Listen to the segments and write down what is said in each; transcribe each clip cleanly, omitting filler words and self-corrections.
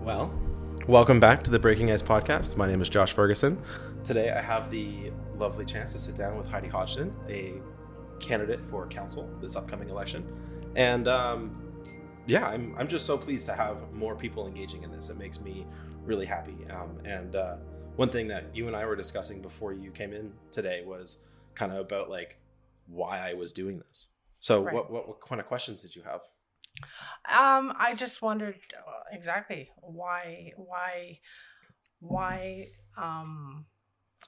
Well, welcome back to the Breaking Ice podcast. My name is Josh Ferguson. Today I have the lovely chance to sit down with Heidi Hodgson, a candidate for council this upcoming election. And I'm just so pleased to have more people engaging in this. It makes me really happy. One thing that you and I were discussing before you came in today was kind of about like why I was doing this. So Right. what kind of questions did you have? I just wondered exactly why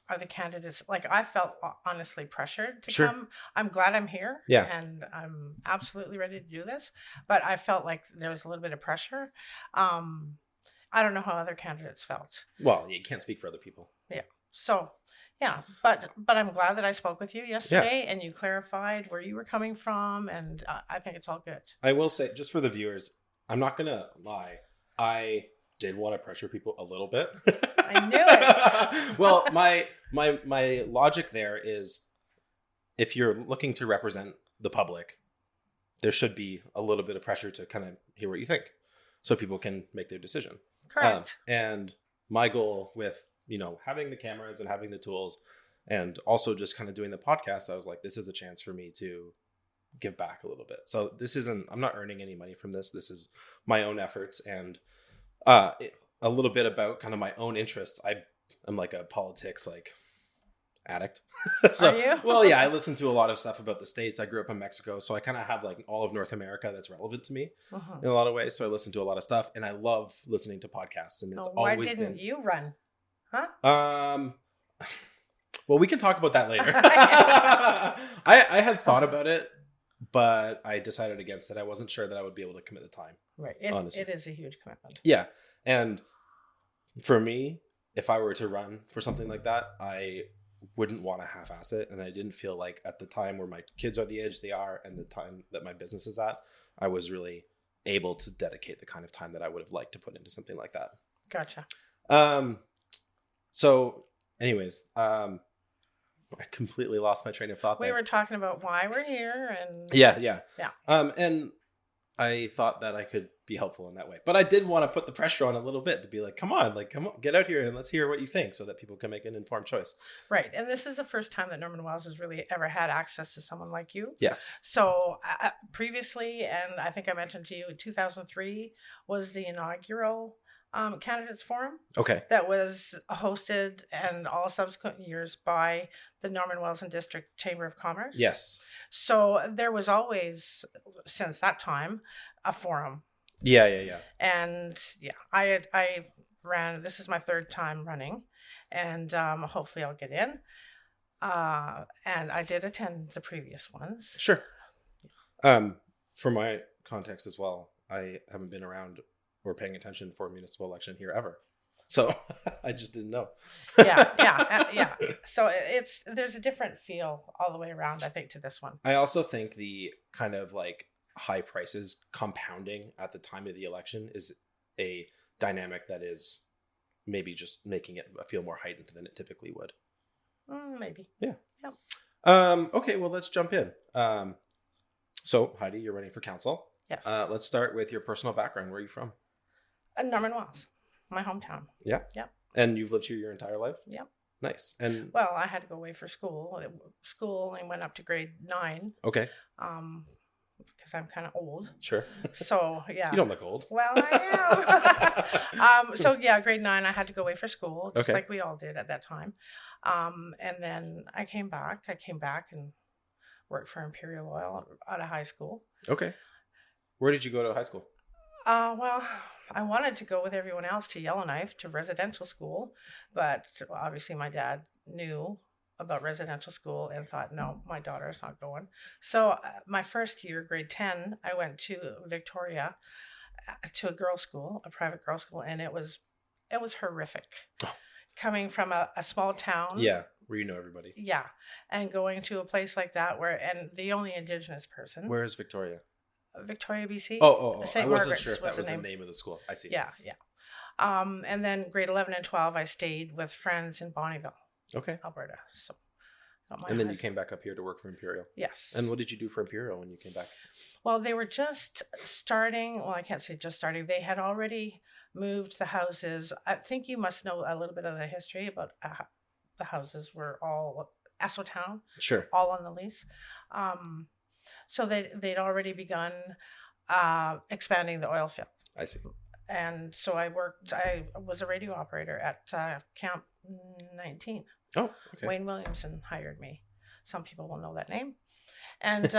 are the candidates, like, I felt honestly pressured to Sure. come. I'm glad I'm here. Yeah. And I'm absolutely ready to do this, but I felt like there was a little bit of pressure. I don't know how other candidates felt. Well, you can't speak for other people. So, yeah, but I'm glad that I spoke with you yesterday and you clarified where you were coming from, and I think it's all good. I will say, just for the viewers, I'm not going to lie. I did want to pressure people a little bit. I knew it. Well, my logic there is if you're looking to represent the public, there should be a little bit of pressure to kind of hear what you think so people can make their decision. Correct. And my goal with, having the cameras and having the tools and also just kind of doing the podcast, I was like, this is a chance for me to give back a little bit. So I'm not earning any money from this. This is my own efforts and a little bit about kind of my own interests. I'm like a politics addict. So, Are you? Well, yeah, I listen to a lot of stuff about the States. I grew up in Mexico, so I kind of have like all of North America that's relevant to me in a lot of ways. So I listen to a lot of stuff and I love listening to podcasts, and it's Why always didn't you run? Huh? Well, we can talk about that later. I had thought about it, but I decided against it. I wasn't sure that I would be able to commit the time. Right. Honestly. It is a huge commitment. Yeah. And for me, if I were to run for something like that, I wouldn't want to half-ass it. And I didn't feel like at the time where my kids are the age they are and the time that my business is at, I was really able to dedicate the kind of time that I would have liked to put into something like that. Gotcha. So anyways, I completely lost my train of thought. We were talking about why we're here, and Yeah. And I thought that I could be helpful in that way, but I did want to put the pressure on a little bit to be like, come on, get out here and let's hear what you think so that people can make an informed choice. Right. And this is the first time that Norman Wells has really ever had access to someone like you. Yes. So previously, and I think I mentioned to you, 2003 was the inaugural candidates forum. Okay. That was hosted and all subsequent years by the Norman Wells and District Chamber of Commerce. Yes. So there was always, since that time, a forum. Yeah. And I ran, this is my third time running, and hopefully I'll get in. And I did attend the previous ones. Sure. For my context as well, I haven't been around or paying attention for a municipal election here ever. So I just didn't know. Yeah. So there's a different feel all the way around, I think, to this one. I also think the kind of like high prices compounding at the time of the election is a dynamic that is maybe just making it feel more heightened than it typically would. Maybe. Yeah. Yep. Okay, well, let's jump in. So Heidi, you're running for council. Yes. Let's start with your personal background. Where are you from? Norman Wells, my hometown. Yeah. Yep. And you've lived here your entire life? Yep. Nice. And well, I had to go away for school. School only went up to grade 9. Okay. Because I'm kind of old. Sure. So yeah. You don't look old. Well, I am. So yeah, grade 9, I had to go away for school, just like we all did at that time. And then I came back and worked for Imperial Oil out of high school. Okay. Where did you go to high school? Well, I wanted to go with everyone else to Yellowknife to residential school, but obviously my dad knew about residential school and thought, no, my daughter's not going. So my first year, grade 10, I went to Victoria to a girls' school, a private girls' school, and it was horrific. Oh. Coming from a small town. Yeah, where you know everybody. Yeah, and going to a place like that and the only Indigenous person. Where is Victoria? Victoria, BC. Oh. St. I wasn't Margaret's sure if that was the name of the school. I see. Yeah. And then grade 11 and 12, I stayed with friends in Bonnyville. Okay. Alberta. So. And then you came back up here to work for Imperial. Yes. And what did you do for Imperial when you came back? Well, they were just starting. Well, I can't say just starting. They had already moved the houses. I think you must know a little bit of the history about the houses were all Esso Town, Sure. all on the lease. So they'd already begun expanding the oil field. I see. And so I was a radio operator at Camp 19. Oh, okay. Wayne Williamson hired me. Some people will know that name. And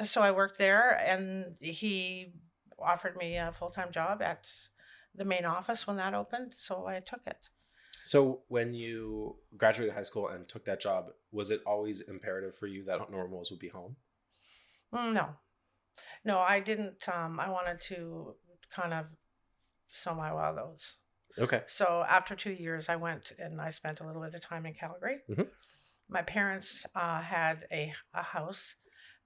so I worked there, and he offered me a full-time job at the main office when that opened. So I took it. So when you graduated high school and took that job, was it always imperative for you that Normals would be home? No, I didn't. I wanted to kind of sow my wild oats. Okay. So after 2 years, I went and I spent a little bit of time in Calgary. Mm-hmm. My parents had a house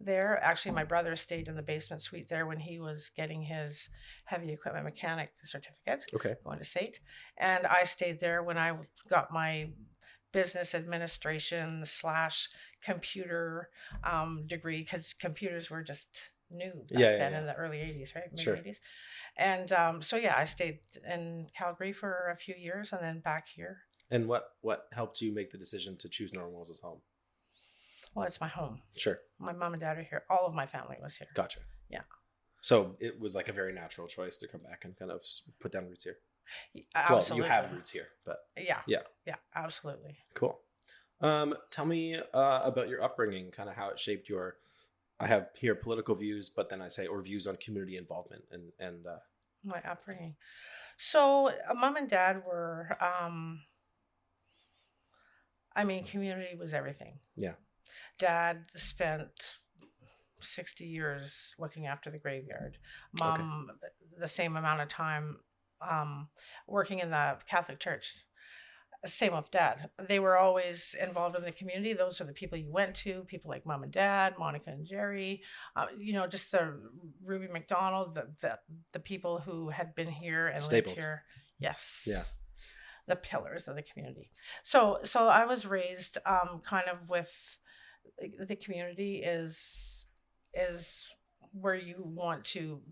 there. Actually, my brother stayed in the basement suite there when he was getting his heavy equipment mechanic certificate. Okay. Going to SAIT. And I stayed there when I got my business administration / computer degree, because computers were just new back then in the early 80s, right? Mid 80s. And so I stayed in Calgary for a few years and then back here. And what helped you make the decision to choose Normals as home? Well, it's my home. Sure. My mom and dad are here. All of my family was here. Gotcha. Yeah. So it was like a very natural choice to come back and kind of put down roots here. Absolutely. Well, you have roots here, but yeah, absolutely. Cool. Tell me about your upbringing, kind of how it shaped your. I have here political views, but then I say or views on community involvement and my upbringing. So mom and dad were. Community was everything. Yeah. Dad spent 60 years looking after the graveyard. Mom, the same amount of time working in the Catholic Church. Same with dad. They were always involved in the community. Those are the people you went to, people like mom and dad, Monica and Jerry, just the Ruby McDonald, the people who had been here and Staples. lived here. Yes. Yeah. The pillars of the community. So I was raised kind of with the community is where you want to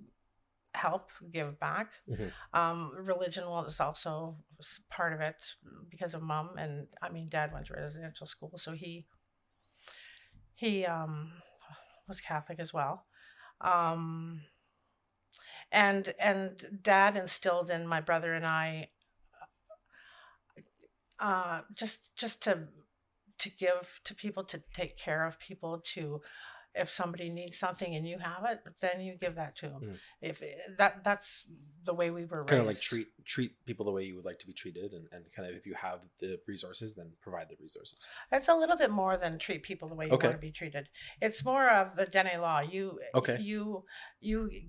help, give back. Mm-hmm. Religion was also part of it because of mom, and dad went to residential school, so he was Catholic as well. And dad instilled in my brother and I just to give to people, to take care of people, to if somebody needs something and you have it, then you give that to them. Mm. If that's the way we were raised. Kind of like treat people the way you would like to be treated, and kind of if you have the resources, then provide the resources. It's a little bit more than treat people the way you want to be treated. It's more of the Dene law. You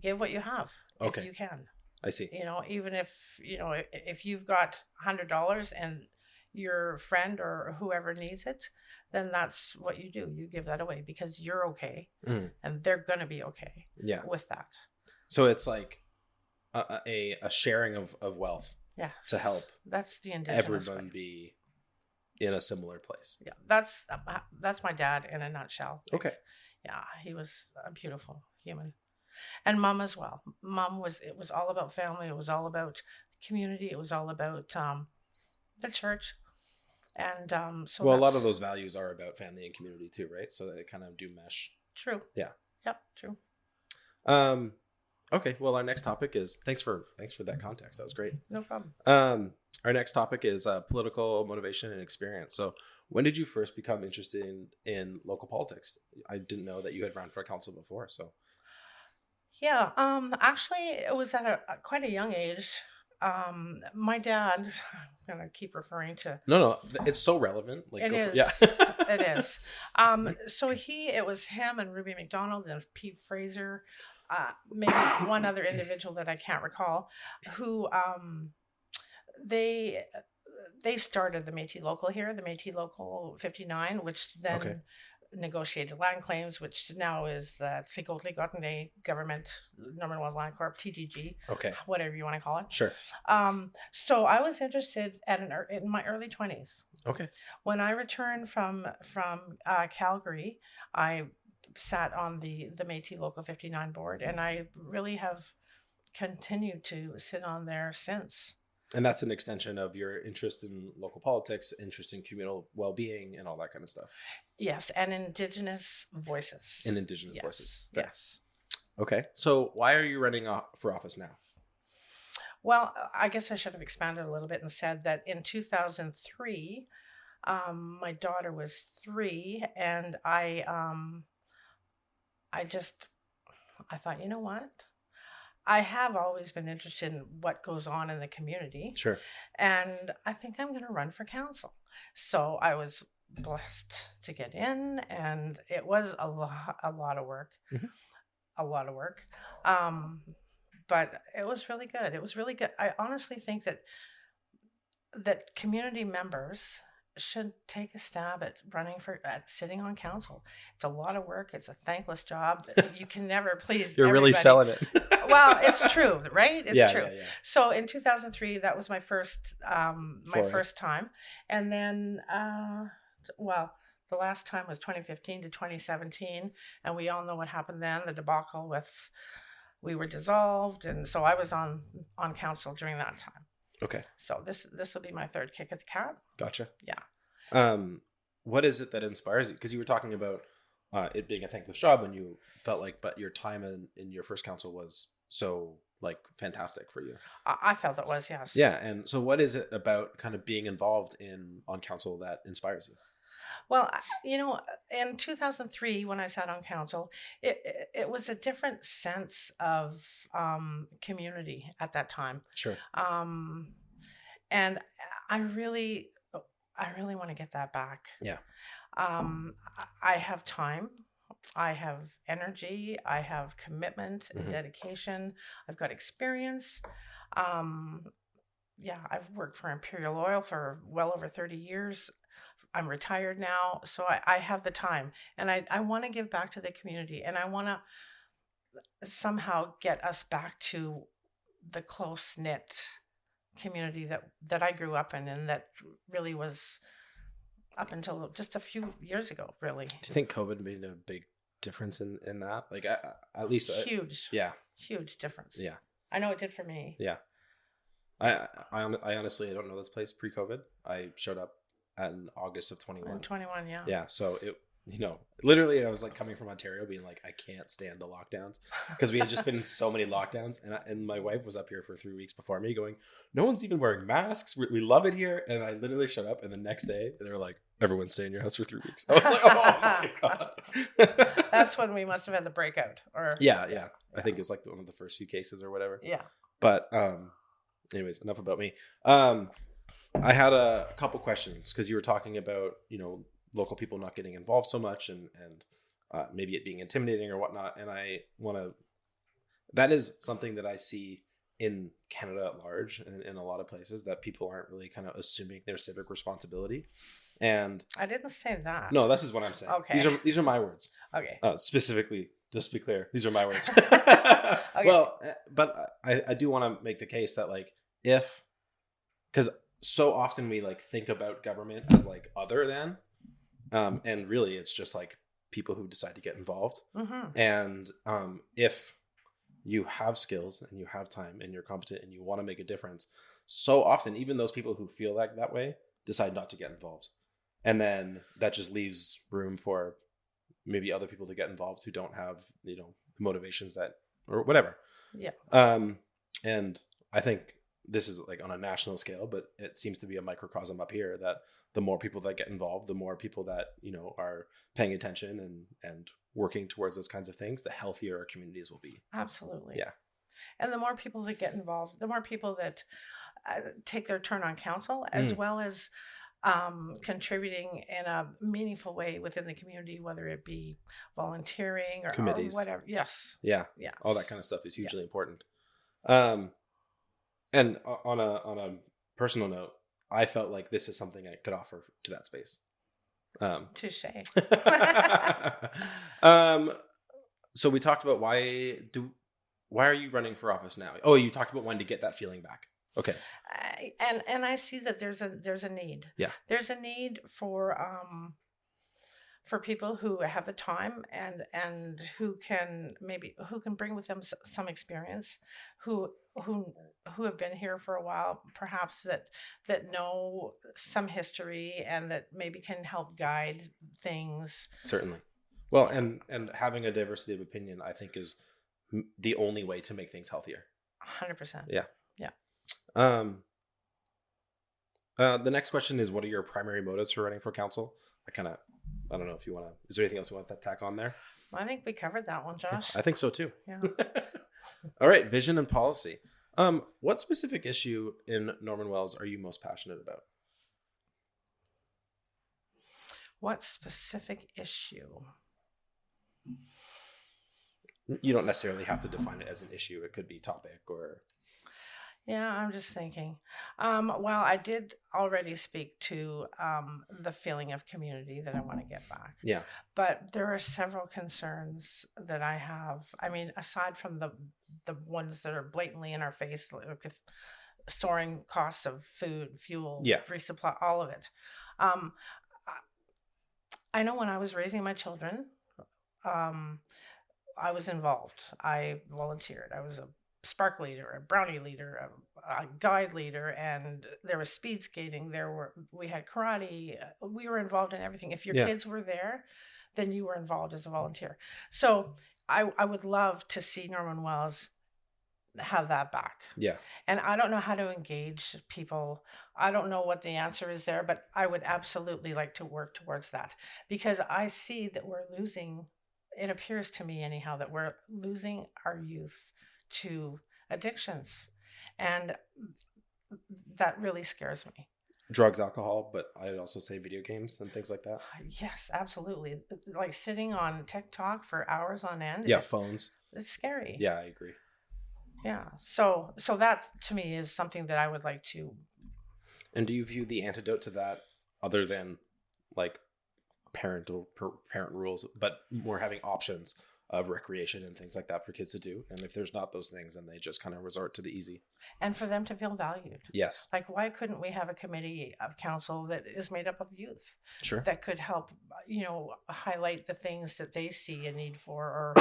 give what you have if you can. I see. Even if you've got $100 and your friend or whoever needs it, then that's what you do. You give that away because you're okay, and they're gonna be okay. Yeah. With that. So it's like a sharing of wealth. Yeah. To help. That's the indigenous everyone way. Be in a similar place. Yeah. That's my dad in a nutshell. Okay. Yeah, he was a beautiful human, and mom as well. It was all about family. It was all about community. It was all about the church. And a lot of those values are about family and community too, right? So they kind of do mesh. True. Yeah. Yep. True. Okay. Well, our next topic is thanks for that context. That was great. No problem. Our next topic is political motivation and experience. So, when did you first become interested in local politics? I didn't know that you had run for council before. So. Yeah. Actually, it was at quite a young age. My dad, I'm gonna keep referring to. No, it's so relevant. It is. It is. So it was him and Ruby McDonald and Pete Fraser, maybe one other individual that I can't recall, who they started the Métis Local here, the Métis Local 59, which then negotiated land claims, which now is the Tsikotli Government Northern Wales Land Corp, TGG, whatever you want to call it. Sure. So I was interested in my early 20s. Okay. When I returned from Calgary, I sat on the Métis Local 59 board, and I really have continued to sit on there since. And that's an extension of your interest in local politics, interest in communal well-being, and all that kind of stuff. Yes, and Indigenous voices. And Indigenous voices. Fair. Yes. Okay, so why are you running for office now? Well, I guess I should have expanded a little bit and said that in 2003, my daughter was 3, and I thought, you know what? I have always been interested in what goes on in the community. Sure. And I think I'm going to run for council. So I was blessed to get in, and it was a lot of work. Mm-hmm. A lot of work. But it was really good. It was really good. I honestly think that community members should take a stab at sitting on council. It's a lot of work. It's a thankless job. You can never please You're everybody. Really selling it. Well, it's true, right? It's true. Yeah. So in 2003, that was my first time. And then, the last time was 2015 to 2017. And we all know what happened then, the debacle we were dissolved. And so I was on council during that time. Okay. So this will be my third kick at the cat. Gotcha. Yeah. What is it that inspires you? Because you were talking about it being a thankless job, and you felt like, but your time in your first council was so like fantastic for you. I felt it was, yes. Yeah. And so what is it about kind of being involved on council that inspires you? Well, in 2003, when I sat on council, it was a different sense of community at that time. Sure. And I really want to get that back. Yeah. I have time. I have energy. I have commitment and dedication. I've got experience. I've worked for Imperial Oil for well over 30 years. I'm retired now, so I have the time, and I want to give back to the community, and I want to somehow get us back to the close-knit community that I grew up in, and that really was up until just a few years ago, really. Do you think COVID made a big difference in that? Like, at least... Huge. Yeah. Huge difference. Yeah. I know it did for me. Yeah. I honestly, I don't know this place pre-COVID. I showed up in August of 21. In 21, yeah. Yeah, so it, literally I was like coming from Ontario being like, I can't stand the lockdowns, because we had just been in so many lockdowns, and my wife was up here for 3 weeks before me going, no one's even wearing masks. We love it here. And I literally showed up, and the next day they were like, everyone stay in your house for 3 weeks. I was like, oh my God. That's when we must have had the breakout. Or Yeah. I think it's like one of the first few cases or whatever. Yeah. But anyways, enough about me. I had a couple questions, because you were talking about, local people not getting involved so much, and maybe it being intimidating or whatnot. And that is something that I see in Canada at large, and in a lot of places, that people aren't really kind of assuming their civic responsibility. And I didn't say that. No, this is what I'm saying. Okay. These are my words. Okay. Specifically, just to be clear, these are my words. Okay. Well, but I do want to make the case that, like, because so often we like think about government as like other than, and really it's just like people who decide to get involved. And if you have skills and you have time and you're competent and you want to make a difference, so often even those people who feel like that way decide not to get involved, and then that just leaves room for maybe other people to get involved who don't have the motivations that, or whatever. Yeah. And I think this is like on a national scale, but it seems to be a microcosm up here, that the more people that get involved, the more people that, are paying attention and working towards those kinds of things, the healthier our communities will be. Absolutely. Yeah. And the more people that get involved, the more people that take their turn on council, as well as contributing in a meaningful way within the community, whether it be volunteering or committees, or whatever. Yes. Yeah. Yeah. All that kind of stuff is hugely important. And on a personal note, I felt like this is something I could offer to that space. Touche. So we talked about why are you running for office now? Oh, you talked about wanting to get that feeling back. Okay. And I see that there's a need. Yeah. There's a need for for people who have the time and who can bring with them some experience, who have been here for a while, perhaps that know some history and that maybe can help guide things. Certainly. Well, and having a diversity of opinion, I think, is the only way to make things healthier. 100%. Yeah. Yeah. The next question is, what are your primary motives for running for council? I don't know if you want to, is there anything else you want to tack on there? I think we covered that one, Josh. I think so too. Yeah. All right. Vision and policy. What specific issue in Norman Wells are you most passionate about? What specific issue? You don't necessarily have to define it as an issue. It could be topic or... Yeah, I'm just thinking. Well, I did already speak to the feeling of community that I want to get back. Yeah. But there are several concerns that I have. I mean, aside from the ones that are blatantly in our face, like the soaring costs of food, fuel, resupply, all of it. I know when I was raising my children, I was involved. I volunteered. I was a spark leader, a brownie leader, a guide leader, and there was speed skating. We had karate. We were involved in everything. If your kids were there, then you were involved as a volunteer. So I would love to see Norman Wells have that back. Yeah. And I don't know how to engage people. I don't know what the answer is there, but I would absolutely like to work towards that, because I see that we're losing, it appears to me anyhow, that we're losing our youth to addictions, and that really scares me. Drugs, alcohol, but I'd also say video games and things like that. Yes, absolutely. Like sitting on TikTok for hours on end. Yeah, phones. It's scary. Yeah, I agree. Yeah. So that to me is something that I would like to. And do you view the antidote to that, other than like parent rules, but more having options of recreation and things like that for kids to do? And if there's not those things, then they just kind of resort to the easy. And for them to feel valued. Yes. Like, why couldn't we have a committee of council that is made up of youth? Sure. That could help, highlight the things that they see a need for, or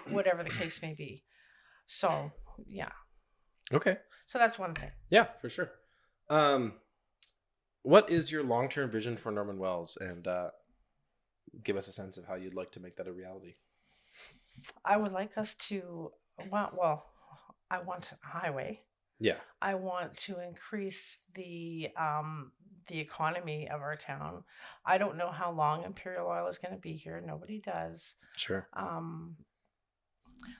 whatever the case may be. So, yeah. Okay. So that's one thing. Yeah, for sure. What is your long-term vision for Norman Wells? And give us a sense of how you'd like to make that a reality. I would like us to, I want a highway. Yeah. I want to increase the economy of our town. I don't know how long Imperial Oil is going to be here. Nobody does. Sure.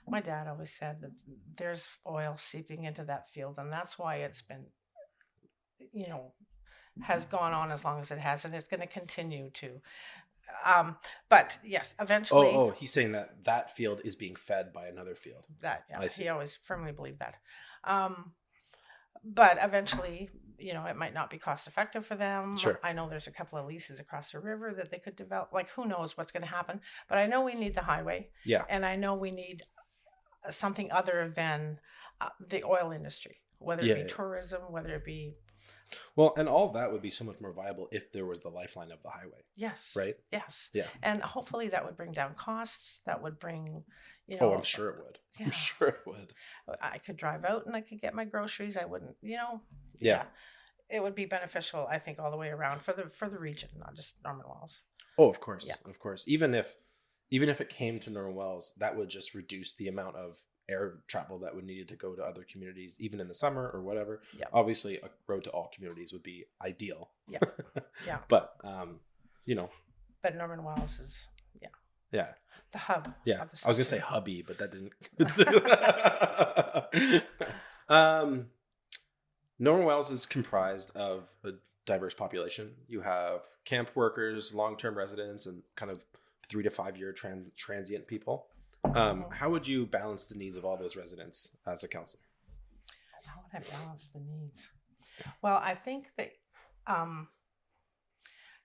My dad always said that there's oil seeping into that field, and that's why it's been, has gone on as long as it has, and it's going to continue to. But yes, eventually. Oh, he's saying that field is being fed by another field. He always firmly believed that. But eventually, it might not be cost effective for them. Sure. I know there's a couple of leases across the river that they could develop. Like, who knows what's going to happen? But I know we need the highway. Yeah. And I know we need something other than the oil industry, whether it be tourism, whether it be. Well, and all that would be so much more viable if there was the lifeline of the highway. Yes. Right? Yes. Yeah. And hopefully that would bring down costs. That would bring, Oh, I'm sure it would. Yeah. I'm sure it would. I could drive out and I could get my groceries. I wouldn't, Yeah. It would be beneficial, I think, all the way around for the region, not just Norman Wells. Oh, of course. Yeah. Of course. Even if it came to Norman Wells, that would just reduce the amount of air travel that would need to go to other communities, even in the summer or whatever. Yeah. Obviously, a road to all communities would be ideal. Yeah. Yeah. But, But Norman Wells is, yeah. the hub. Yeah. Of the I was going to say city. hubby, but that didn't. Norman Wells is comprised of a diverse population. You have camp workers, long-term residents, and kind of 3 to 5 year transient people. How would you balance the needs of all those residents as a councillor? How would I balance the needs? Well, I think that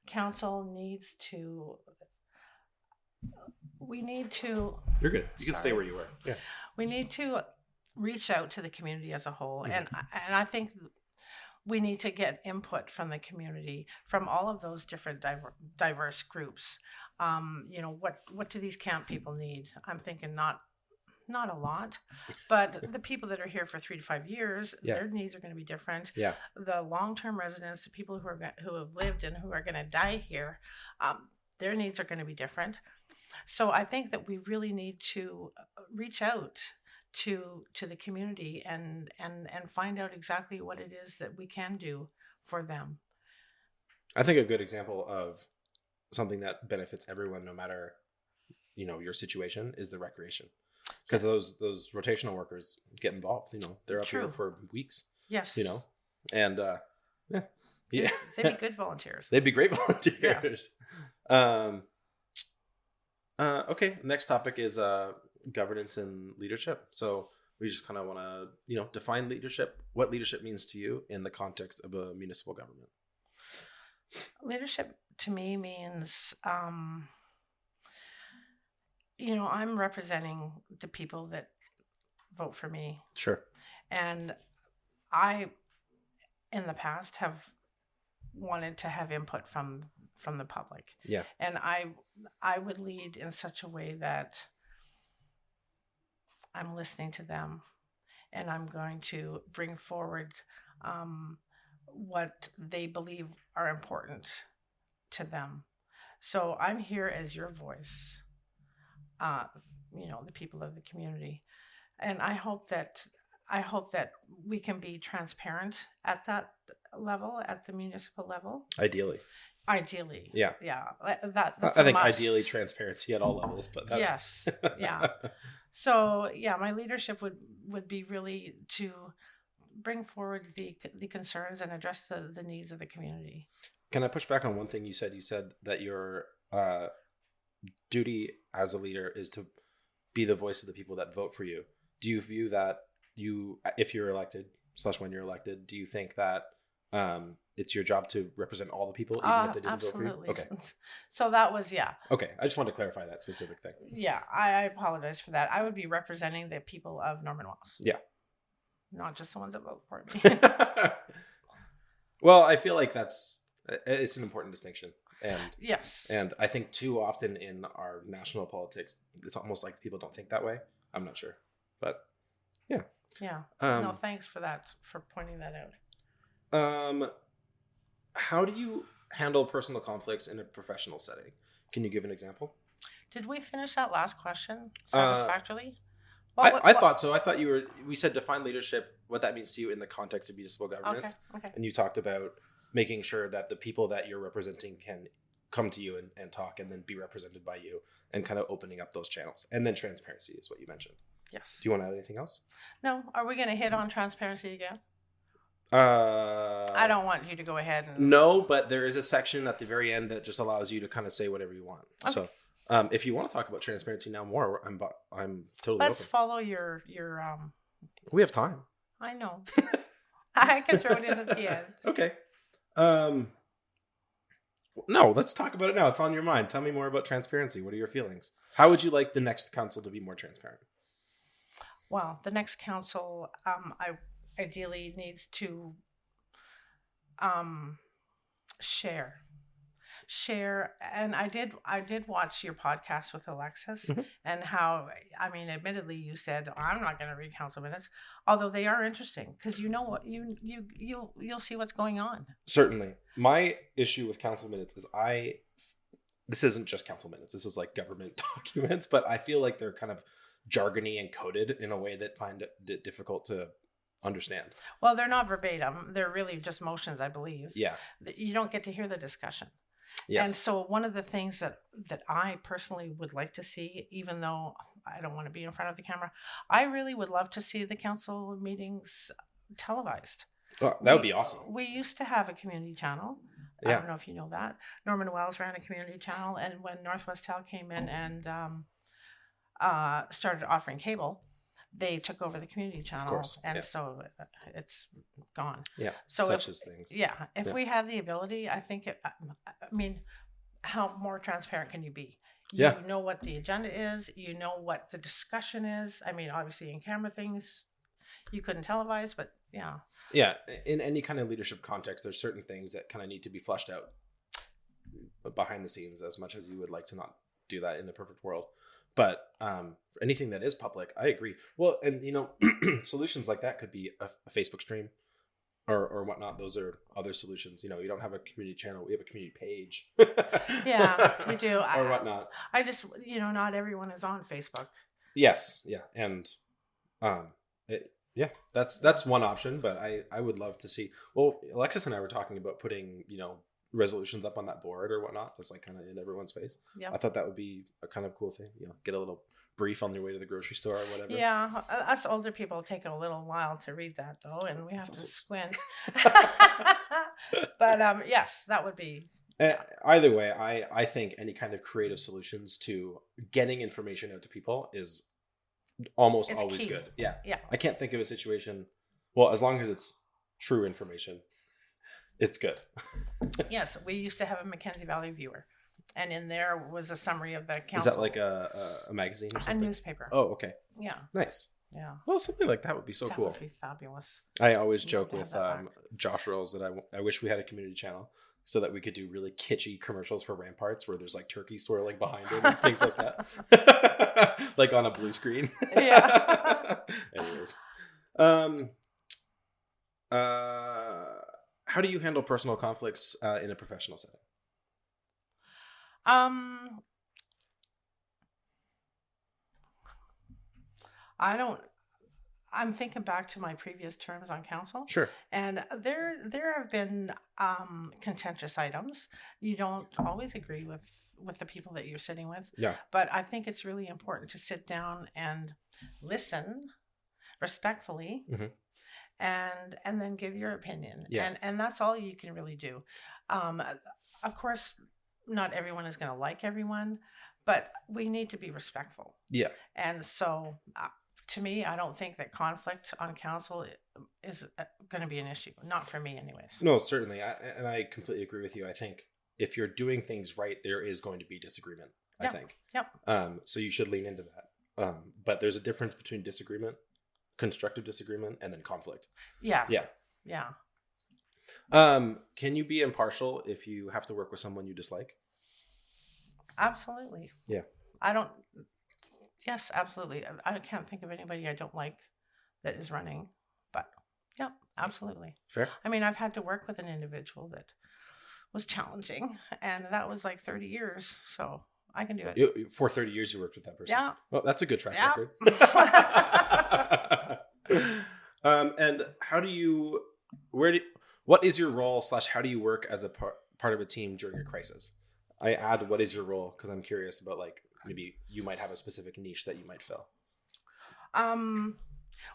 council needs to. We need to. You're good. You can stay where you were. Yeah. We need to reach out to the community as a whole, and I think we need to get input from the community, from all of those different diverse groups. What do these camp people need? I'm thinking not a lot, but the people that are here for 3 to 5 years, their needs are going to be different. Yeah. The long-term residents, the people who have lived and who are going to die here, their needs are going to be different. So I think that we really need to reach out to the community and find out exactly what it is that we can do for them. I think a good example of something that benefits everyone, no matter, your situation, is the recreation. Because those rotational workers get involved, they're up here for weeks. Yes. And yeah. They'd be good volunteers. They'd be great volunteers. Yeah. Okay. Next topic is governance and leadership. So we just kind of want to, define leadership, what leadership means to you in the context of a municipal government. Leadership to me means, I'm representing the people that vote for me. Sure. And I, in the past, have wanted to have input from the public. Yeah. And I would lead in such a way that I'm listening to them, and I'm going to bring forward what they believe are important to them. So I'm here as your voice, the people of the community. And I hope that we can be transparent at that level, at the municipal level. Ideally. Yeah. Yeah. That's I think ideally transparency at all levels, but that's... Yes. Yeah. So my leadership would be really to bring forward the concerns and address the needs of the community. Can I push back on one thing you said? You said that your duty as a leader is to be the voice of the people that vote for you. Do you view that if you're elected / when you're elected, do you think that it's your job to represent all the people, even if they didn't vote for you? Okay. So that was, Okay. I just wanted to clarify that specific thing. Yeah. I apologize for that. I would be representing the people of Norman Wells. Yeah. Not just the ones that vote for me. Well, I feel like it's an important distinction. And yes. And I think too often in our national politics, it's almost like people don't think that way. I'm not sure, but yeah. Yeah. No, thanks for pointing that out. How do you handle personal conflicts in a professional setting? Can you give an example? Did we finish that last question satisfactorily? I thought so. I thought we said define leadership, what that means to you in the context of municipal government. Okay. And you talked about making sure that the people that you're representing can come to you and talk and then be represented by you, and kind of opening up those channels. And then transparency is what you mentioned. Yes. Do you want to add anything else? No. Are we going to hit on transparency again? I don't want you to go ahead and... No, but there is a section at the very end that just allows you to kind of say whatever you want. Okay. So if you want to talk about transparency now more, I'm totally Let's open. follow your We have time. I know. I can throw it in at the end. Okay. No, let's talk about it now. It's on your mind. Tell me more about transparency. What are your feelings? How would you like the next council to be more transparent? Well, the next council, I ideally needs to share, and I did watch your podcast with Alexis, mm-hmm. and how, admittedly you said, I'm not going to read council minutes, although they are interesting, because what you'll see what's going on. Certainly. My issue with council minutes is this isn't just council minutes, this is like government documents, but I feel like they're kind of jargony and coded in a way that find it difficult to understand. Well, they're not verbatim. They're really just motions, I believe. Yeah. You don't get to hear the discussion. Yes. And so one of the things that I personally would like to see, even though I don't want to be in front of the camera, I really would love to see the council meetings televised. Oh, that would be awesome. We used to have a community channel. Yeah. I don't know if you know that. Norman Wells ran a community channel, and when Northwest Tel came in and started offering cable, they took over the community channel. Of course. And so it's gone. Yeah. So such as things. Yeah. If we had the ability, I think how more transparent can you be? You know what the agenda is. You know what the discussion is. Obviously in camera things, you couldn't televise, but yeah. Yeah, in any kind of leadership context, there's certain things that kind of need to be fleshed out behind the scenes, as much as you would like to not do that in the perfect world. But for anything that is public, I agree. Well, and solutions like that could be a Facebook stream or whatnot. Those are other solutions. You don't have a community channel. We have a community page. Yeah, we do. Or whatnot. I just, not everyone is on Facebook. Yes. Yeah. And that's one option, but I would love to see. Well, Alexis and I were talking about putting, resolutions up on that board or whatnot. That's like kind of in everyone's face. Yeah. I thought that would be a kind of cool thing. Get a little brief on your way to the grocery store or whatever. Yeah. Us older people take a little while to read that though, and we have to squint. But yes, that would be. Either way, I think any kind of creative solutions to getting information out to people is almost always key. Good. Yeah. Yeah. I can't think of a situation. Well, as long as it's true information, it's good. Yes, we used to have a Mackenzie Valley Viewer, and in there was a summary of the council. Is that like a magazine or something? A newspaper. Oh, okay. Yeah. Nice. Yeah. Well, something like that would be so cool. That would be fabulous. I always joke with Josh Rose that I wish we had a community channel so that we could do really kitschy commercials for Ramparts where there's like turkey swirling behind it and things like that. Like on a blue screen. Yeah. Anyways. How do you handle personal conflicts in a professional setting? I'm thinking back to my previous terms on council. Sure. And there have been contentious items. You don't always agree with the people that you're sitting with. Yeah. But I think it's really important to sit down and listen respectfully. Mm-hmm. And then give your opinion. Yeah. And that's all you can really do. Of course, not everyone is going to like everyone, but we need to be respectful. Yeah. And so to me, I don't think that conflict on council is going to be an issue. Not for me anyways. No, certainly. I completely agree with you. I think if you're doing things right, there is going to be disagreement, I think. Yep. So you should lean into that. But there's a difference between disagreement, constructive disagreement, and then conflict. Yeah. Can you be impartial if you have to work with someone you dislike? Absolutely. Yeah. Yes, absolutely. I can't think of anybody I don't like that is running, but yeah, absolutely. Fair. I mean, I've had to work with an individual that was challenging, and that was like 30 years, so I can do it. For 30 years you worked with that person? Yeah. Well, that's a good track record. And what is your role / how do you work as a part of a team during a crisis? I add what is your role because I'm curious about like maybe you might have a specific niche that you might fill.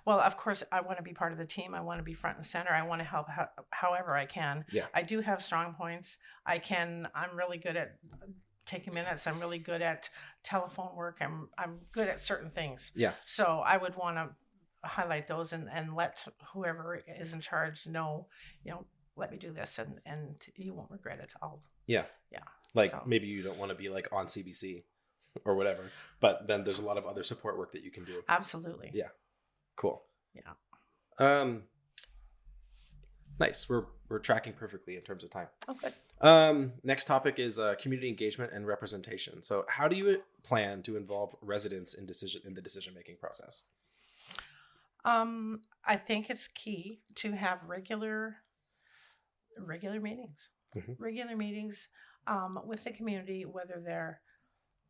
Well, of course, I want to be part of the team. I want to be front and center. I want to help however I can. Yeah. I do have strong points. I'm really good at taking minutes. I'm really good at telephone work. I'm good at certain things. Yeah. So I would want to highlight those and let whoever is in charge know, let me do this and you won't regret it. Yeah. Maybe you don't want to be like on CBC or whatever, but then there's a lot of other support work that you can do. Absolutely. Yeah. Cool. Yeah. Nice. We're tracking perfectly in terms of time. Oh, good. Next topic is community engagement and representation. So how do you plan to involve residents in the decision-making process? I think it's key to have regular meetings. Mm-hmm. Regular meetings with the community, whether they're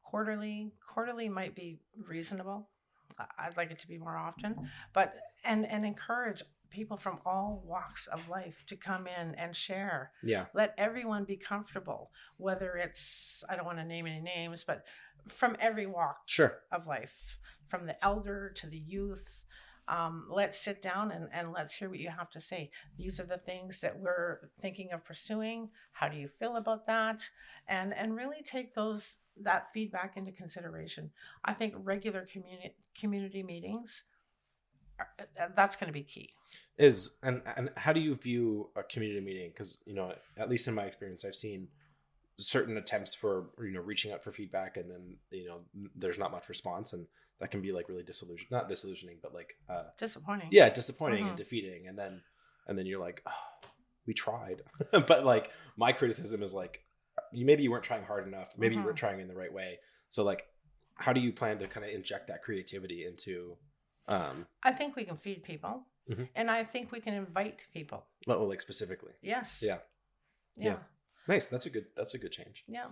quarterly. Quarterly might be reasonable. I'd like it to be more often, but and encourage people from all walks of life to come in and share. Yeah. Let everyone be comfortable, whether it's, I don't want to name any names, but from every walk of life, from the elder to the youth. Let's sit down and let's hear what you have to say. These are the things that we're thinking of pursuing. How do you feel about that? And really take that feedback into consideration. I think regular community meetings, that's going to be key. And how do you view a community meeting? Because, at least in my experience, I've seen certain attempts for, reaching out for feedback, and then, there's not much response, and that can be like really not disillusioning, but like disappointing. Yeah, disappointing and defeating. And then you're like, oh, we tried. But like my criticism is like, maybe you weren't trying hard enough. Maybe you weren't trying in the right way. So like, how do you plan to kind of inject that creativity into? I think we can feed people, and I think we can invite people. Oh, like specifically. Yes. Yeah. Nice. That's a good change. Yeah.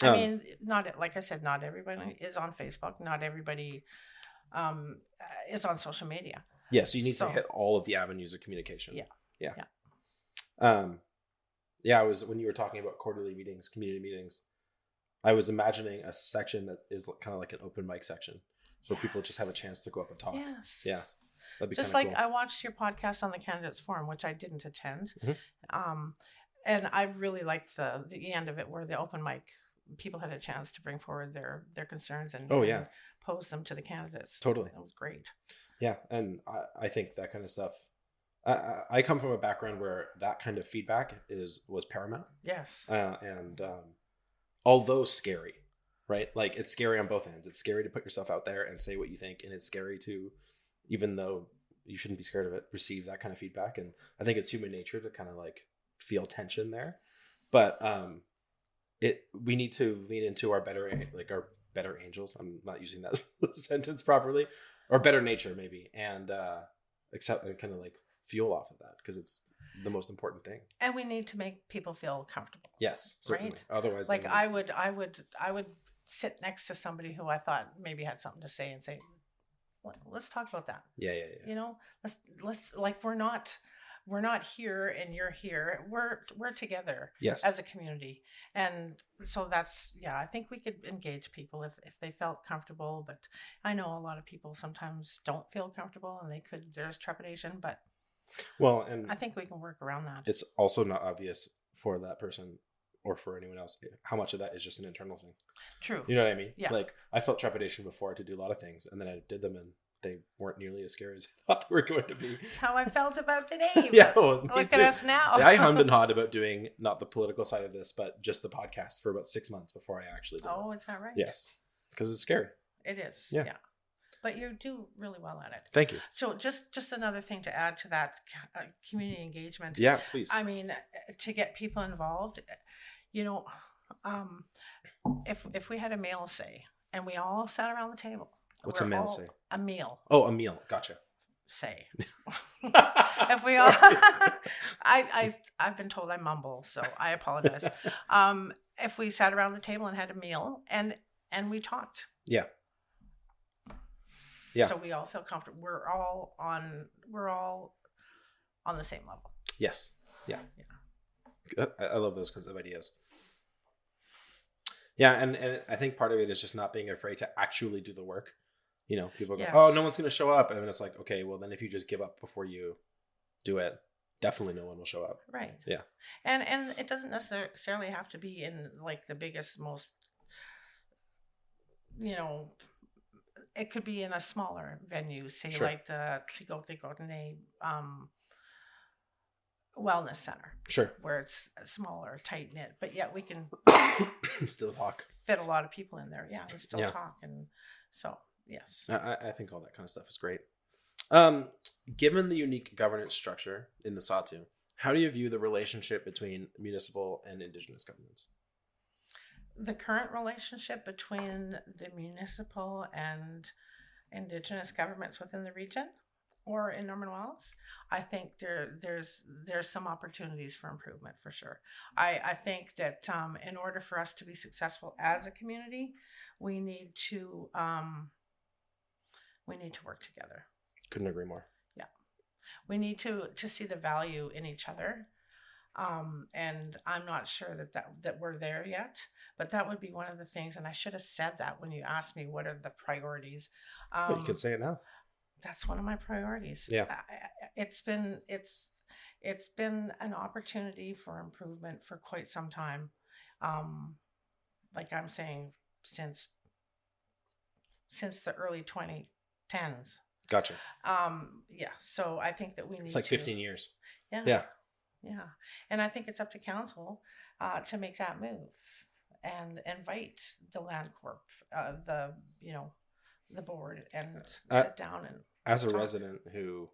I mean, like I said, not everybody is on Facebook. Not everybody is on social media. Yeah. So you need to hit all of the avenues of communication. Yeah. I was, when you were talking about quarterly meetings, community meetings, I was imagining a section that is kind of like an open mic section, so people just have a chance to go up and talk. Yes. Yeah. That'd be just like cool. I watched your podcast on the Candidates Forum, which I didn't attend. And I really liked the end of it, where the open mic people had a chance to bring forward their concerns and pose them to the candidates. Totally. That was great. Yeah. And I think that kind of stuff, I come from a background where that kind of feedback was paramount. Yes. And although scary, right? Like, it's scary on both ends. It's scary to put yourself out there and say what you think, and it's scary to, even though you shouldn't be scared of it, receive that kind of feedback. And I think it's human nature to kind of like feel tension there. But we need to lean into our better angels. I'm not using that sentence properly, or better nature maybe, and accept and kind of like fuel off of that, because it's the most important thing. And we need to make people feel comfortable. Yes, certainly. Right? Otherwise, like I would sit next to somebody who I thought maybe had something to say and say, let's talk about that. Yeah. Let's like, we're not here and you're here. We're together as a community. And so that's, I think we could engage people if they felt comfortable. But I know a lot of people sometimes don't feel comfortable, and there's trepidation, but and I think we can work around that. It's also not obvious for that person or for anyone else how much of that is just an internal thing. True. You know what I mean? Yeah. Like, I felt trepidation before to do a lot of things, and then I did them, and they weren't nearly as scary as I thought they were going to be. That's how I felt about today. Look at us now. I hummed and hawed about doing not the political side of this, but just the podcast for about 6 months before I actually did it. Is that right? Yes. Because it's scary. It is. Yeah. But you do really well at it. Thank you. So just another thing to add to that, community engagement. Yeah, please. I mean, to get people involved, if we had a meal, say, and we all sat around the table. What's a meal, say? A meal. Oh, a meal. Gotcha. Say. If we all, I've been told I mumble, so I apologize. If we sat around the table and had a meal and we talked. Yeah. So we all feel comfortable. We're all on the same level. Yes. Yeah. I love those kinds of ideas. Yeah, and I think part of it is just not being afraid to actually do the work. People go, oh, no one's going to show up. And then it's like, okay, well, then if you just give up before you do it, definitely no one will show up. Right. Yeah. And it doesn't necessarily have to be in like the biggest, most, it could be in a smaller venue, say like the Tigotne Wellness Center. Sure. Where it's smaller, tight knit, but yet we can still talk. Fit a lot of people in there. Yeah. And still talk. And so, yes. I think all that kind of stuff is great. Given the unique governance structure in the Sawtooth, how do you view the relationship between municipal and Indigenous governments? The current relationship between the municipal and Indigenous governments within the region or in Norman Wells, I think there's some opportunities for improvement for sure. I think that in order for us to be successful as a community, we need to work together. Couldn't agree more. Yeah. We need to see the value in each other. And I'm not sure that we're there yet, but that would be one of the things. And I should have said that when you asked me what are the priorities. You could say it now. That's one of my priorities. Yeah. It's been an opportunity for improvement for quite some time. Like I'm saying, since the early 2010s. Gotcha. Yeah. So I think that we need. It's like 15 years. Yeah. Yeah. And I think it's up to council to make that move and invite the land corp, the board, and sit down and as a talk. resident who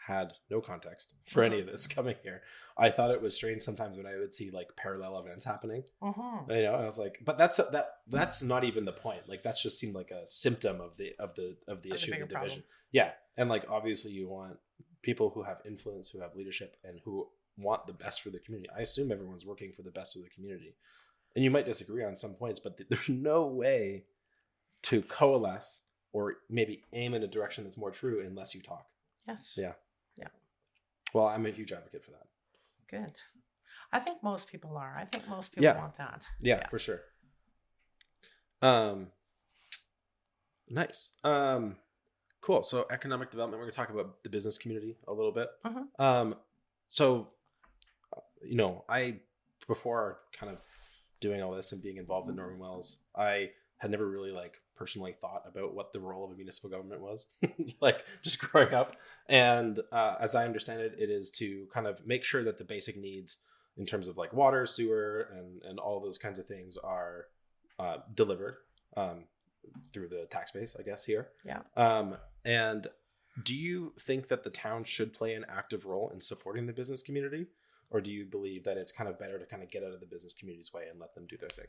had no context for any of this coming here, I thought it was strange sometimes when I would see like parallel events happening. And I was like, but that's not even the point. Like that's just seemed like a symptom of the issue of the division. Problem. Yeah, and like obviously you want people who have influence, who have leadership, and who want the best for the community. I assume everyone's working for the best of the community, and you might disagree on some points, but there's no way to coalesce or maybe aim in a direction that's more true unless you talk. Yes. Yeah. Yeah. Well, I'm a huge advocate for that. Good. I think most people are. I think most people want that. Yeah, for sure. Nice. Cool. So economic development, we're going to talk about the business community a little bit. So, before kind of doing all this and being involved in Norman Wells, I had never really like personally thought about what the role of a municipal government was, like just growing up. And as I understand it, it is to kind of make sure that the basic needs in terms of like water, sewer, and all those kinds of things are delivered through the tax base, I guess, here. Yeah. And do you think that the town should play an active role in supporting the business community? Or do you believe that it's kind of better to kind of get out of the business community's way and let them do their thing?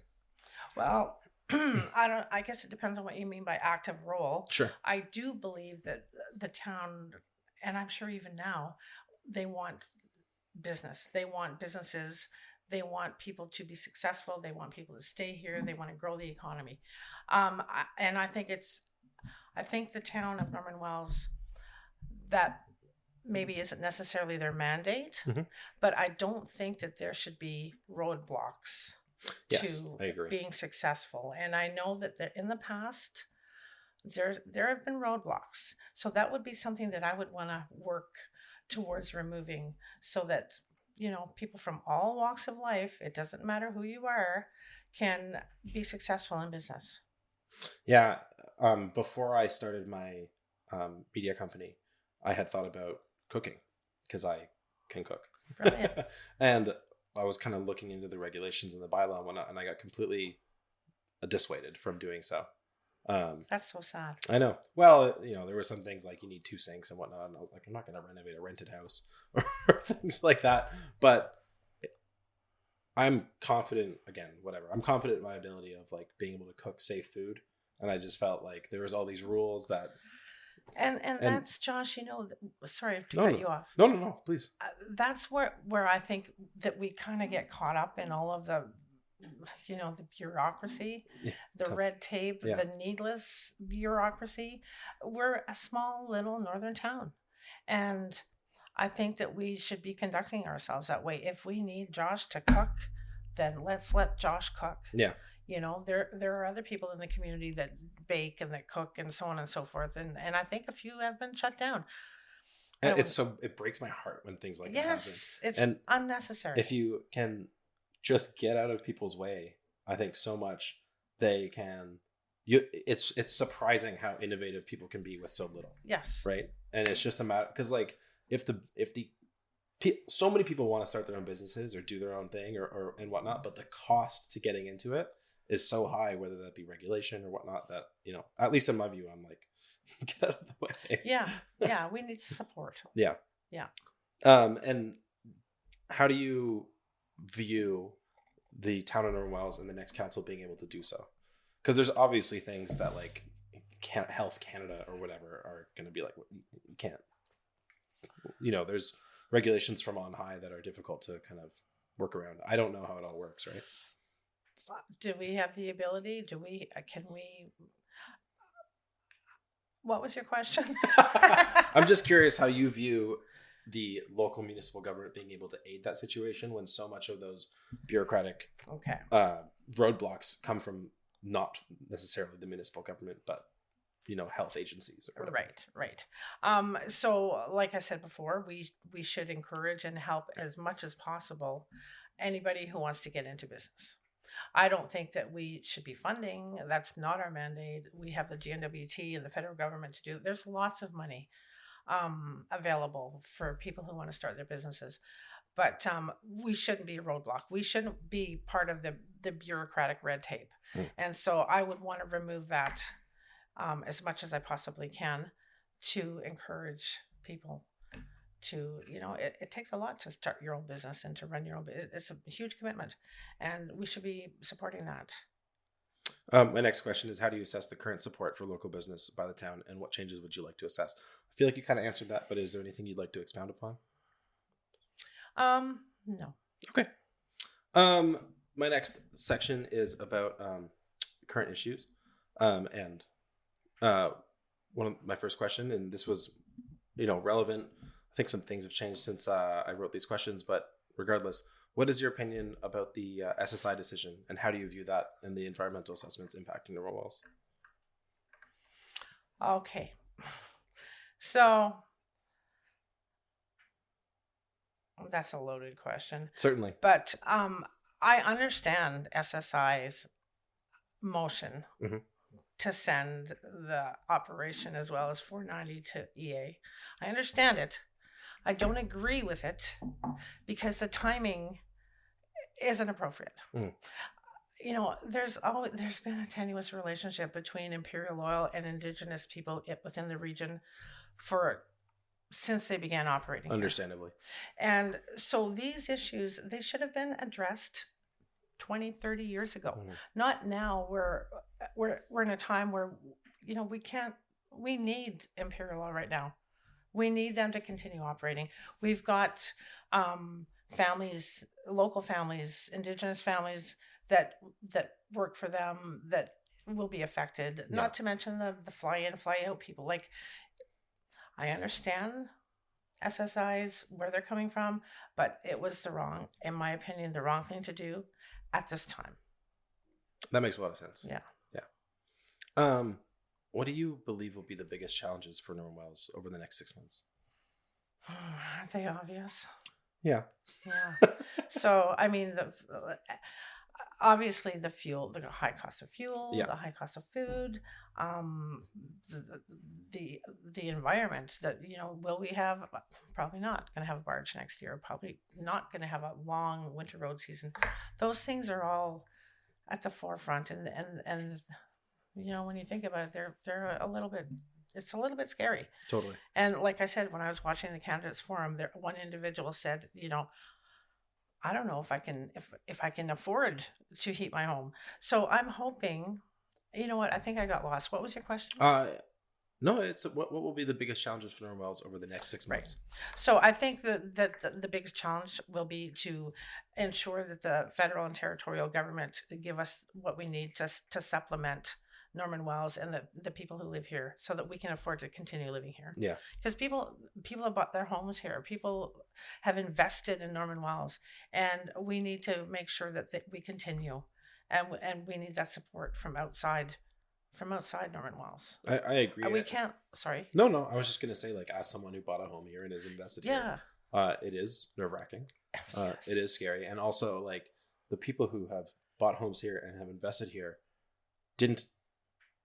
Well, I guess it depends on what you mean by active role. Sure. I do believe that the town, and I'm sure even now, they want business. They want businesses. They want people to be successful. They want people to stay here. They want to grow the economy. And I think the town of Norman Wells, that maybe isn't necessarily their mandate, but I don't think that there should be roadblocks to being successful. And I know that in the past, there have been roadblocks. So that would be something that I would want to work towards removing, so that, people from all walks of life, it doesn't matter who you are, can be successful in business. Yeah. Before I started my media company, I had thought about cooking because I can cook. Brilliant. And I was kind of looking into the regulations and the bylaw and whatnot, and I got completely dissuaded from doing so. That's so sad. I know. Well, there were some things like you need 2 sinks and whatnot, and I was like, I'm not going to renovate a rented house or things like that. But I'm confident, I'm confident in my ability of like being able to cook safe food. And I just felt like there was all these rules that. And that's, Josh, sorry to cut you off. No, please. That's where I think that we kind of get caught up in all of the, the bureaucracy, the red tape, the needless bureaucracy. We're a small little northern town. And I think that we should be conducting ourselves that way. If we need Josh to cook, then let's let Josh cook. Yeah. There are other people in the community that bake and that cook and so on and so forth. And I think a few have been shut down. And it breaks my heart when things like that happen. Yes, it's unnecessary. If you can just get out of people's way, I think so much they can. It's surprising how innovative people can be with so little. Yes. Right. And it's just a matter, because like if so many people want to start their own businesses or do their own thing or and whatnot, but the cost to getting into it is so high, whether that be regulation or whatnot, that, at least in my view, I'm like, get out of the way. Yeah. We need to support. Yeah. And how do you view the town of Norman Wells and the next council being able to do so? Because there's obviously things that like Health Canada or whatever are going to be like, you can't, there's regulations from on high that are difficult to kind of work around. I don't know how it all works, right? Do we have the ability? Can we? What was your question? I'm just curious how you view the local municipal government being able to aid that situation when so much of those bureaucratic roadblocks come from not necessarily the municipal government, but health agencies or whatever. Right. So like I said before, we should encourage and help as much as possible anybody who wants to get into business. I don't think that we should be funding. That's not our mandate. We have the GNWT and the federal government to do. There's lots of money available for people who want to start their businesses. but we shouldn't be a roadblock. We shouldn't be part of the bureaucratic red tape. And so I would want to remove that as much as I possibly can to encourage people to, it takes a lot to start your own business and to run your own business. It's a huge commitment, and we should be supporting that. My next question is, how do you assess the current support for local business by the town, and what changes would you like to assess? I feel like you kind of answered that, but is there anything you'd like to expound upon? No. Okay. My next section is about current issues. And one of my first question, and this was, relevant. I think some things have changed since I wrote these questions, but regardless, what is your opinion about the SSI decision, and how do you view that and the environmental assessments impacting the wells? Okay. So that's a loaded question. Certainly. But I understand SSI's motion to send the operation as well as 490 to EA. I understand it. I don't agree with it because the timing isn't appropriate. There's been a tenuous relationship between Imperial Oil and Indigenous people within the region since they began operating. Understandably. Here. And so these issues, they should have been addressed 20, 30 years ago. Not now. We're in a time where, we need Imperial Oil right now. We need them to continue operating. We've got families, local families, Indigenous families that work for them that will be affected. Yeah. Not to mention the fly in, fly out people. Like, I understand SSI's where they're coming from, but it was in my opinion, the wrong thing to do at this time. That makes a lot of sense. Yeah. What do you believe will be the biggest challenges for Norman Wells over the next 6 months? Aren't they obvious? Yeah. So, I mean, obviously the fuel, the high cost of fuel, the high cost of food, the environment that, will we have, probably not going to have a barge next year, probably not going to have a long winter road season. Those things are all at the forefront. And when you think about it, they're it's a little bit scary. Totally. And like I said, when I was watching the candidates forum, one individual said, I don't know if I can afford to heat my home. So I'm hoping, I think I got lost. What was your question? No, it's what will be the biggest challenges for Norman Wells over the next 6 months? Right. So I think that the biggest challenge will be to ensure that the federal and territorial government give us what we need to supplement Norman Wells and the people who live here, so that we can afford to continue living here. Yeah. Because people have bought their homes here. People have invested in Norman Wells, and we need to make sure that we continue, and we need that support from outside Norman Wells. I agree. We can't. Sorry. No. I was just gonna say, like, as someone who bought a home here and is invested here, it is nerve-wracking. Yes. It is scary, and also, like, the people who have bought homes here and have invested here didn't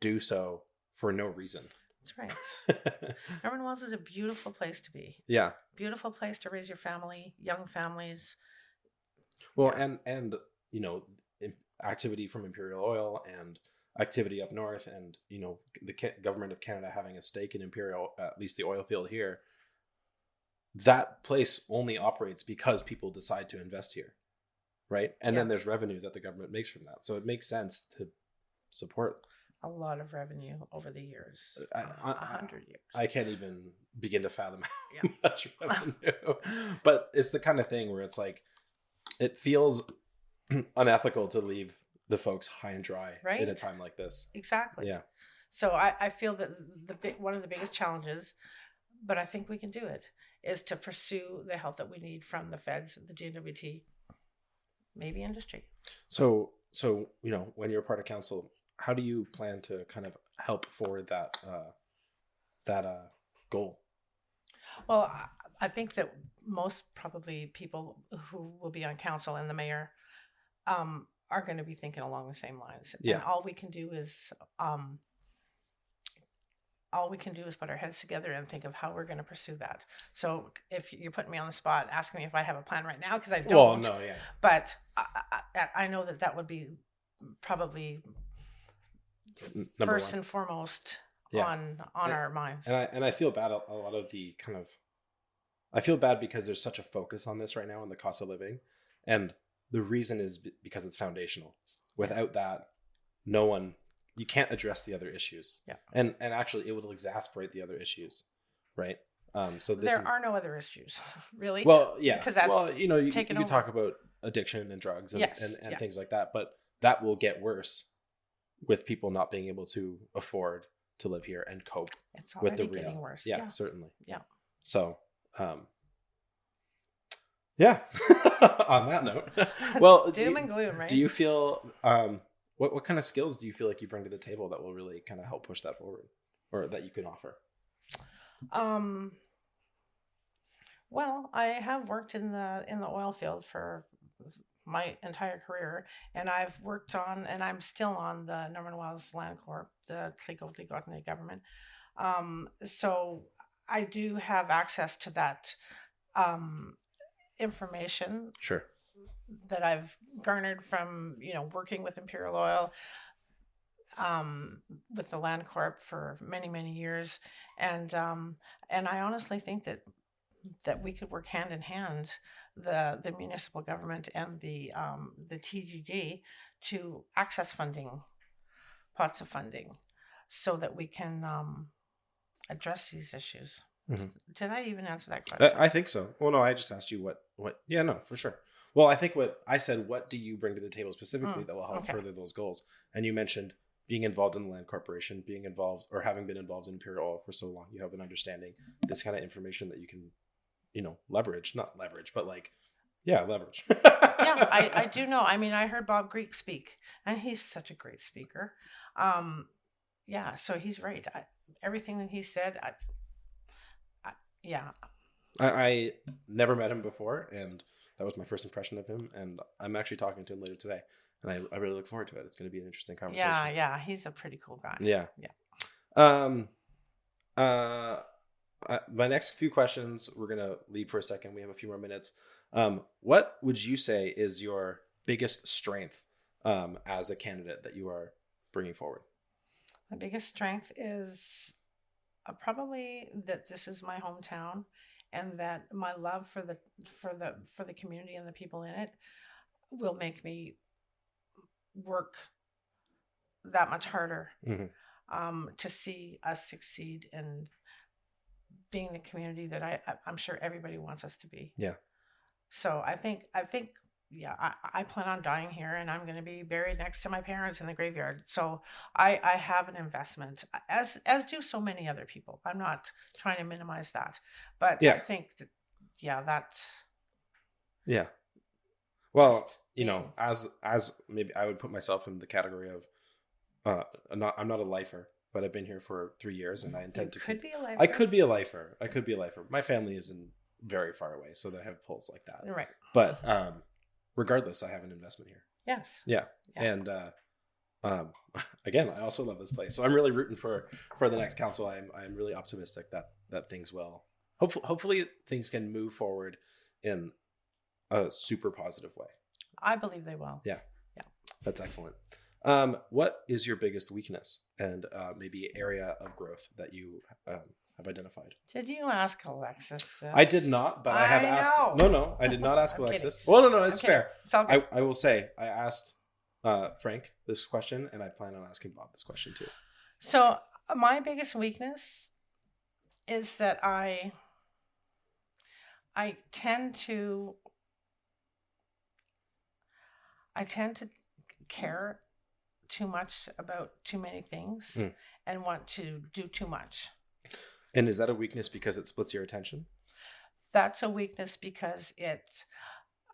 do so for no reason. That's right. Norman Wells is a beautiful place to be. Yeah. Beautiful place to raise your family, young families. Well, and activity from Imperial Oil and activity up north, and the government of Canada having a stake in Imperial, at least the oil field here. That place only operates because people decide to invest here, right? And then there's revenue that the government makes from that. So it makes sense to support a lot of revenue over the years. 100 years. I can't even begin to fathom how much revenue. But it's the kind of thing where it's like, it feels unethical to leave the folks high and dry in a time like this. Exactly. Yeah. So I feel that one of the biggest challenges, but I think we can do it, is to pursue the help that we need from the feds, the GWT, maybe industry. So when you're part of council, how do you plan to kind of help forward that goal? Well, I think that most probably people who will be on council and the mayor are going to be thinking along the same lines. Yeah. And all we can do is all we can do is put our heads together and think of how we're going to pursue that. So if you're putting me on the spot, asking me if I have a plan right now, because I don't. Well, no, yeah. But I know that would be probably first and foremost on our minds. And I feel bad a lot of the kind of, I feel bad because there's such a focus on this right now on the cost of living, and the reason is because it's foundational. Without that, you can't address the other issues. Yeah. And actually, it will exasperate the other issues, right? So there are no other issues, really. Well, yeah. Because that's you can talk about addiction and drugs and things like that, but that will get worse with people not being able to afford to live here and cope with the getting worse. Yeah, certainly. Yeah. So, yeah. On that note, well, doom and gloom, right? Do you feel what kind of skills do you feel like you bring to the table that will really kind of help push that forward, or that you can offer? Well, I have worked in the oil field for my entire career, and I've worked on, and I'm still on the Norman Wells Land Corp, the Tligo government. So I do have access to that information. Sure. That I've garnered from, working with Imperial Oil, with the Land Corp for many, many years. And I honestly think that we could work hand in hand, the municipal government and the TGG, to access pots of funding, so that we can address these issues. Mm-hmm. Did I even answer that question? I think so. Well, no, I just asked you what. Yeah, no, for sure. Well, I think what I said, what do you bring to the table specifically that will help further those goals? And you mentioned being involved in the land corporation, being involved or having been involved in Imperial Oil for so long. You have an understanding, this kind of information that you can, leverage, not leverage, but leverage. Yeah, I do know. I mean, I heard Bob Greek speak, and he's such a great speaker. Yeah, so he's right. Everything that he said, yeah. I never met him before, and that was my first impression of him, and I'm actually talking to him later today, and I really look forward to it. It's going to be an interesting conversation. Yeah, he's a pretty cool guy. Yeah. My next few questions, we're going to leave for a second. We have a few more minutes. What would you say is your biggest strength as a candidate that you are bringing forward? My biggest strength is probably that this is my hometown, and that my love for the community and the people in it will make me work that much harder to see us succeed in being the community that I'm sure everybody wants us to be. Yeah. So I think I plan on dying here, and I'm going to be buried next to my parents in the graveyard. So I have an investment, as do so many other people. I'm not trying to minimize that, but I think that, that's. Yeah. Well, as maybe I would put myself in the category of, I'm not a lifer, but I've been here for 3 years, and I intend to. Be a lifer. I could be a lifer. My family isn't very far away, so they have pulls like that. Right. But regardless, I have an investment here. Yes. Yeah. And again, I also love this place, so I'm really rooting for the next council. I'm really optimistic that things will hopefully things can move forward in a super positive way. I believe they will. Yeah. That's excellent. What is your biggest weakness and maybe area of growth that you have identified? Did you ask Alexis this? I did not, but I have asked. No, I did not ask Alexis. Kidding. Well, no, it's fair. It's all good. I will say I asked Frank this question, and I plan on asking Bob this question too. So my biggest weakness is that I tend to care too much about too many things and want to do too much. And is that a weakness because it splits your attention? That's a weakness because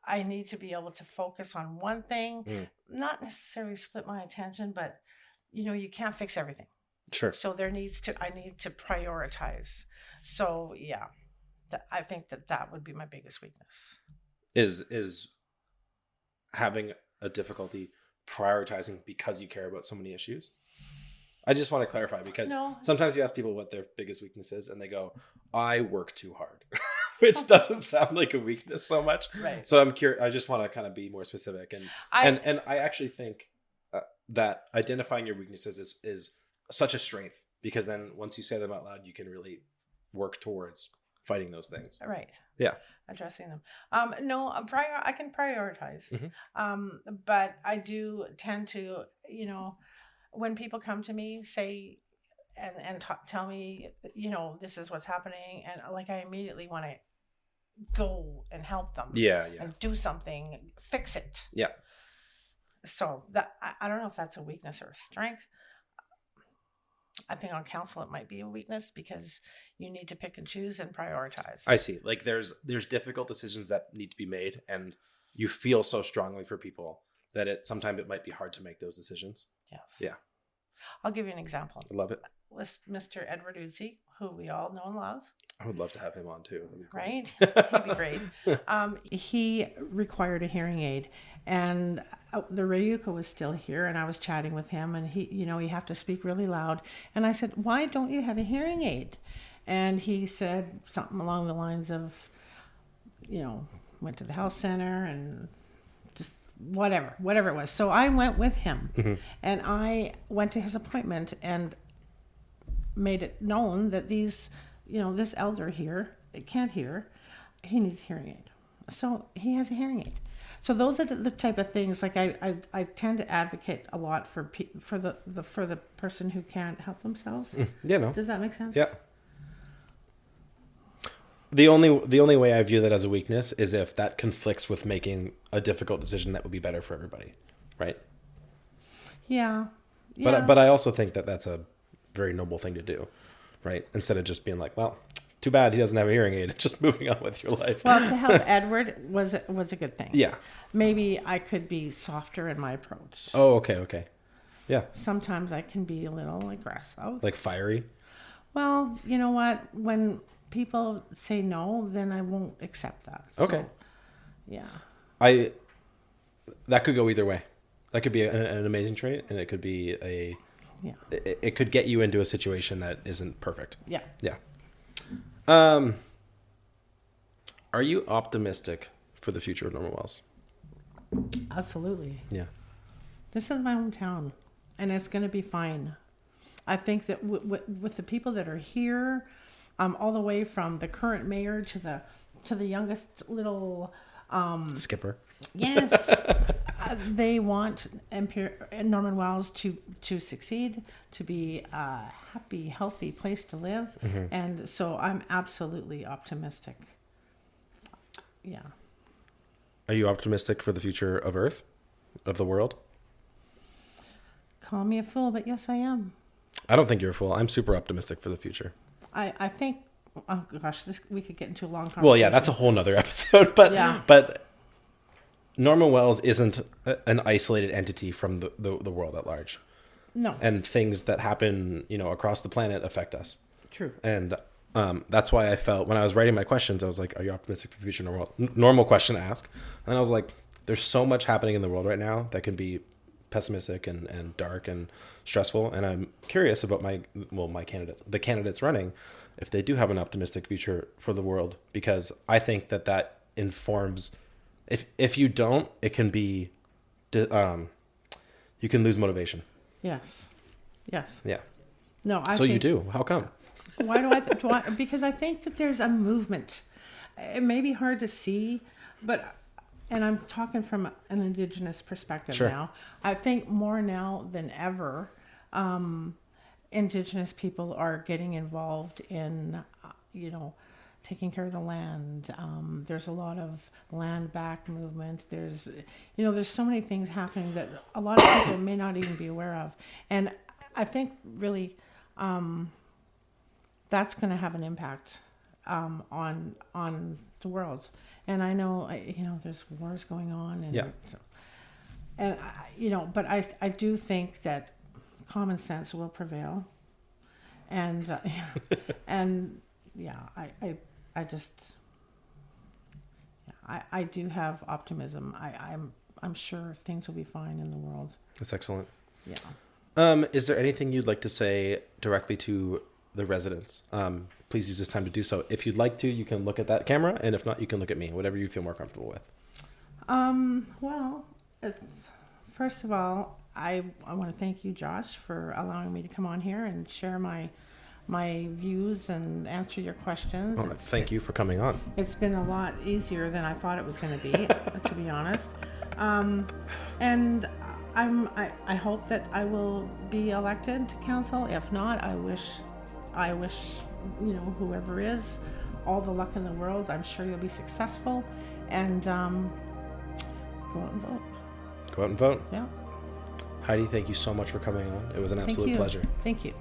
I need to be able to focus on one thing, not necessarily split my attention, but you can't fix everything. Sure. So I need to prioritize. So yeah, I think that would be my biggest weakness. Is having a difficulty prioritizing because you care about so many issues? I just want to clarify because No. sometimes you ask people what their biggest weakness is and they go, I work too hard, which doesn't sound like a weakness so much. Right. So I'm curious. I just want to kind of be more specific. And I actually think that identifying your weaknesses is such a strength, because then once you say them out loud, you can really work towards fighting those things. Right. Yeah. Addressing them. No, I can prioritize. But I do tend to, when people come to me, say, and tell me, this is what's happening, and like I immediately want to go and help them. Yeah. And do something, fix it. Yeah. So that I don't know if that's a weakness or a strength. I think on council it might be a weakness because you need to pick and choose and prioritize. I see. Like there's difficult decisions that need to be made, and you feel so strongly for people that sometimes it might be hard to make those decisions. Yes. Yeah. I'll give you an example. I love it. Mr. Edward Uzi, who we all know and love. I would love to have him on too. That'd be cool. Right? He'd be great. He required a hearing aid, and the Rayuka was still here, and I was chatting with him, and he, you have to speak really loud. And I said, why don't you have a hearing aid? And he said something along the lines of, went to the health center and just whatever it was. So I went with him, and I went to his appointment and made it known that this elder here, it can't hear, he needs a hearing aid. So he has a hearing aid. So those are the type of things. Like I tend to advocate a lot for the person who can't help themselves. Yeah, no. Does that make sense? Yeah. The only way I view that as a weakness is if that conflicts with making a difficult decision that would be better for everybody, right? Yeah. But I also think that that's a very noble thing to do, right? Instead of just being like, well, too bad he doesn't have a hearing aid, just moving on with your life. Well, to help Edward was a good thing. Yeah. Maybe I could be softer in my approach. Oh, okay. Yeah. Sometimes I can be a little aggressive. Like fiery? Well, you know what? When people say no, then I won't accept that. Okay. So, yeah. That could go either way. That could be an amazing trait, and it could be it could get you into a situation that isn't perfect. Yeah. Yeah. Are you optimistic for the future of Norman Wells? Absolutely. Yeah. This is my hometown, and it's going to be fine. I think that with the people that are here, all the way from the current mayor to the youngest little Skipper. Yes. They want Norman Wells to succeed, to be a happy, healthy place to live. And so I'm absolutely optimistic. Yeah. Are you optimistic for the future of Earth, of the world? Call me a fool, but yes, I am. I don't think you're a fool. I'm super optimistic for the future. I think, oh gosh, we could get into a long conversation. Well, yeah, that's a whole nother episode. But Norman Wells isn't an isolated entity from the world at large. No. And things that happen, across the planet affect us. True. And that's why I felt when I was writing my questions, I was like, are you optimistic for the future? Normal question to ask. And I was like, there's so much happening in the world right now that can be pessimistic and dark and stressful. And I'm curious about the candidates running, if they do have an optimistic future for the world, because I think that informs, if you don't, it can be, you can lose motivation. Yes. Yeah. No, you do. How come? Why do I? Because I think that there's a movement. It may be hard to see, and I'm talking from an Indigenous perspective now. I think more now than ever, Indigenous people are getting involved in, taking care of the land. There's a lot of land back movement. There's so many things happening that a lot of people may not even be aware of. And I think really that's going to have an impact on the world. And I know, there's wars going on. But I do think that common sense will prevail. And, I do have optimism. I'm sure things will be fine in the world. That's excellent. Yeah. Is there anything you'd like to say directly to the residents? Please use this time to do so. If you'd like to, you can look at that camera, and if not, you can look at me, whatever you feel more comfortable with. Well, first of all, I want to thank you, Josh, for allowing me to come on here and share my views and answer your questions. Oh, thank you for coming on. It's been a lot easier than I thought it was going to be, to be honest. And I hope that I will be elected to council. If not, I wish whoever is all the luck in the world. I'm sure you'll be successful, and go out and vote. Go out and vote. Yeah. Heidi, thank you so much for coming on. It was an absolute pleasure. Thank you.